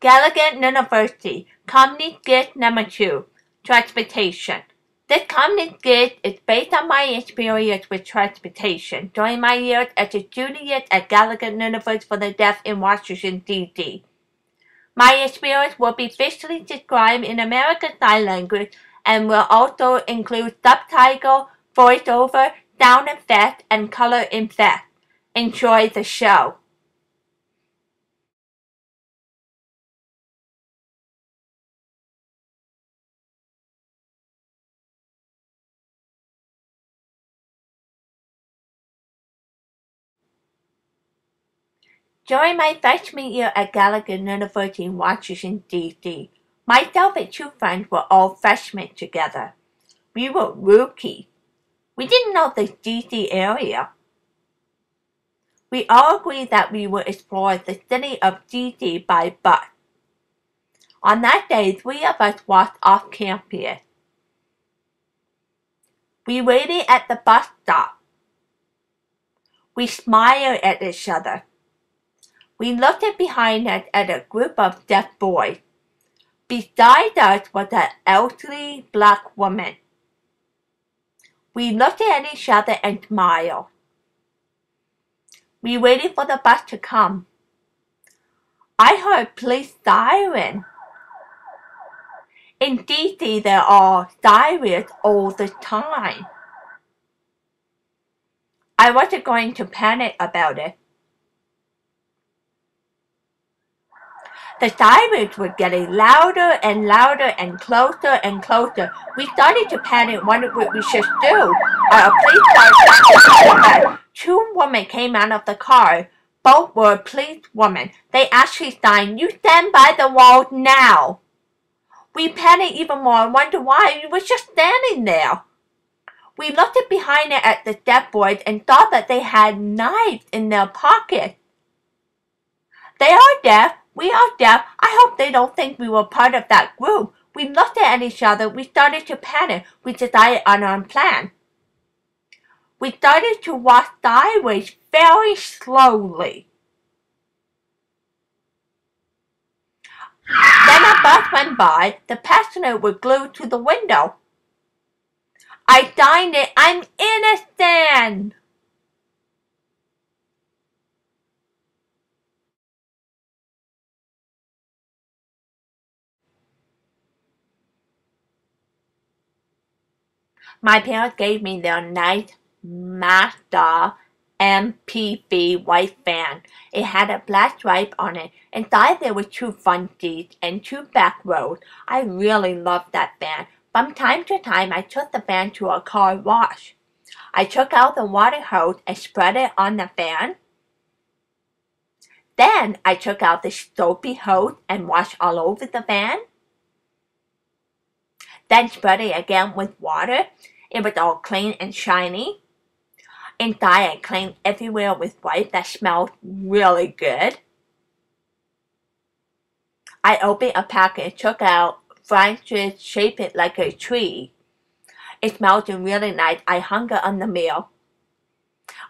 Gallaudet University, Comedy Skit number 2, Transportation. This comedy skit is based on my experience with transportation during my years as a student at Gallaudet University for the Deaf in Washington, D.C. My experience will be visually described in American Sign Language and will also include subtitle, voiceover, sound effects, and color effects. Enjoy the show. During my freshman year at Gallaudet University in Washington, D.C., myself and two friends were all freshmen together. We were rookies. We didn't know the D.C. area. We all agreed that we would explore the city of D.C. by bus. On that day, 3 of us walked off campus. We waited at the bus stop. We smiled at each other. We looked behind us at a group of deaf boys. Beside us was an elderly black woman. We looked at each other and smiled. We waited for the bus to come. I heard police siren. In D.C., there are sirens all the time. I wasn't going to panic about it. The sirens were getting louder and louder and closer and closer. We started to panic, wondering what we should do. A police car. 2 women came out of the car. Both were police women. They actually signed, "You stand by the wall now." We panicked even more and wondered why we were just standing there. We looked behind it at the deaf boys and thought that they had knives in their pockets. They are deaf. We are deaf. I hope they don't think we were part of that group. We looked at each other. We started to panic. We decided on our plan. We started to walk sideways very slowly. Then a bus went by. The passenger was glued to the window. I signed it. I'm innocent. My parents gave me their nice Mazda MPV white van. It had a black stripe on it. Inside there were 2 front seats and 2 back rows. I really loved that van. From time to time, I took the van to a car wash. I took out the water hose and spread it on the van. Then I took out the soapy hose and washed all over the van. Then spread it again with water. It was all clean and shiny. Inside, I cleaned everywhere with wipes that smelled really good. I opened a packet and took out branches shaped like a tree. It smelled really nice. I hung it on the mirror.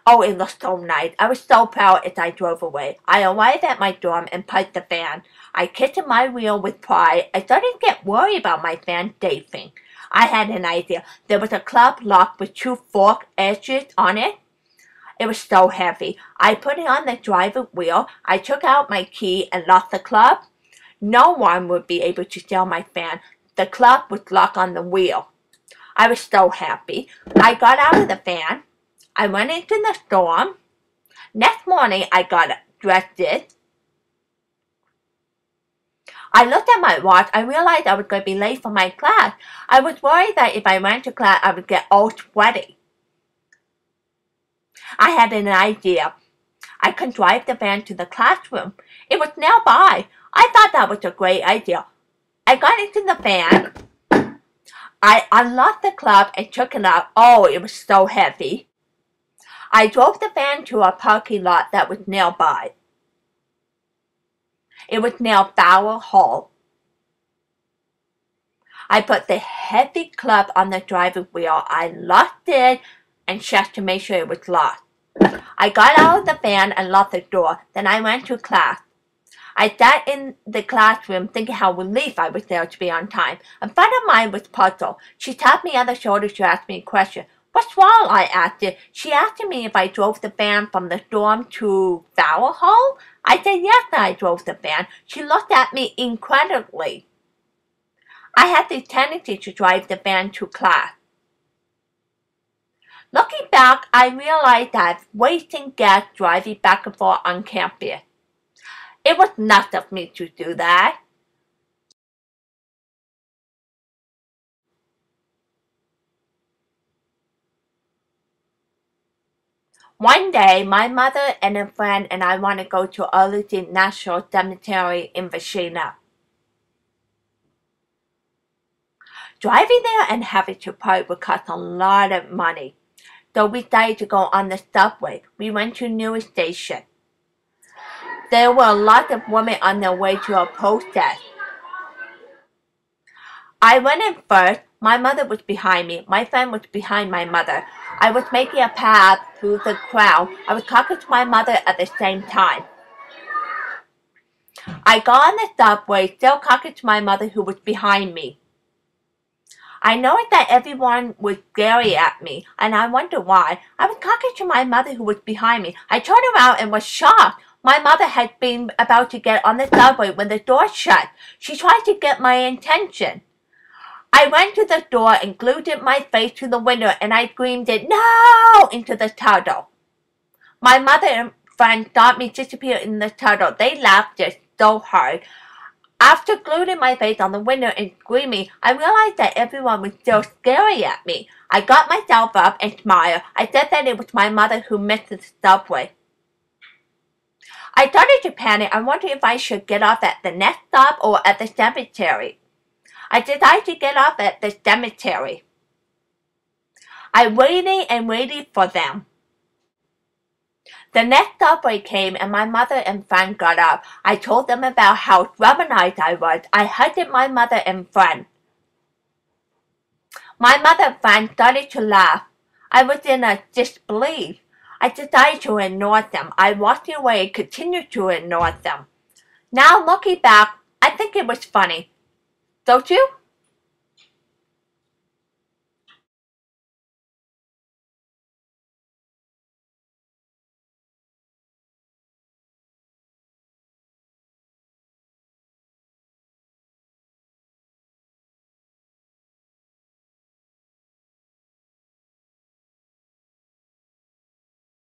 Oh, it looked so nice. I was so proud as I drove away. I arrived at my dorm and parked the van. I kicked my wheel with pride. I started to get worried about my van safing. I had an idea. There was a club lock with 2 forked edges on it. It was so heavy. I put it on the driver's wheel. I took out my key and locked the club. No one would be able to steal my van. The club was locked on the wheel. I was so happy. I got out of the van. I went into the storm. Next morning, I got dressed. I looked at my watch. I realized I was going to be late for my class. I was worried that if I went to class, I would get all sweaty. I had an idea. I could drive the van to the classroom. It was nearby. I thought that was a great idea. I got into the van. I unlocked the club and took it out. Oh, it was so heavy. I drove the van to a parking lot that was nearby. It was near Bower Hall. I put the heavy club on the driver's wheel. I locked it and checked to make sure it was locked. I got out of the van and locked the door. Then I went to class. I sat in the classroom thinking how relieved I was there to be on time. A friend of mine was puzzled. She tapped me on the shoulder to ask me a question. "What's wrong?" I asked her. She asked me if I drove the van from the dorm to Flower Hall. I said yes, I drove the van. She looked at me incredulously. I had the tendency to drive the van to class. Looking back, I realized that I was wasting gas driving back and forth on campus. It was nuts of me to do that. One day, my mother and a friend and I want to go to Arlington National Cemetery in Virginia. Driving there and having to park would cost a lot of money. So we decided to go on the subway. We went to New Station. There were a lot of women on their way to a protest. I went in first. My mother was behind me. My friend was behind my mother. I was making a path through the crowd. I was talking to my mother at the same time. I got on the subway, still talking to my mother who was behind me. I noticed that everyone was staring at me, and I wondered why. I was talking to my mother who was behind me. I turned around and was shocked. My mother had been about to get on the subway when the door shut. She tried to get my attention. I went to the door and glued my face to the window, and I screamed it, "No!" into the tunnel. My mother and friend saw me disappear in the tunnel. They laughed just so hard. After gluing my face on the window and screaming, I realized that everyone was still staring at me. I got myself up and smiled. I said that it was my mother who missed the subway. I started to panic. I wondered if I should get off at the next stop or at the cemetery. I decided to get off at the cemetery. I waited and waited for them. The next subway came and my mother and friend got up. I told them about how traumatized I was. I hugged my mother and friend. My mother and friend started to laugh. I was in a disbelief. I decided to ignore them. I walked away and continued to ignore them. Now looking back, I think it was funny. Don't you?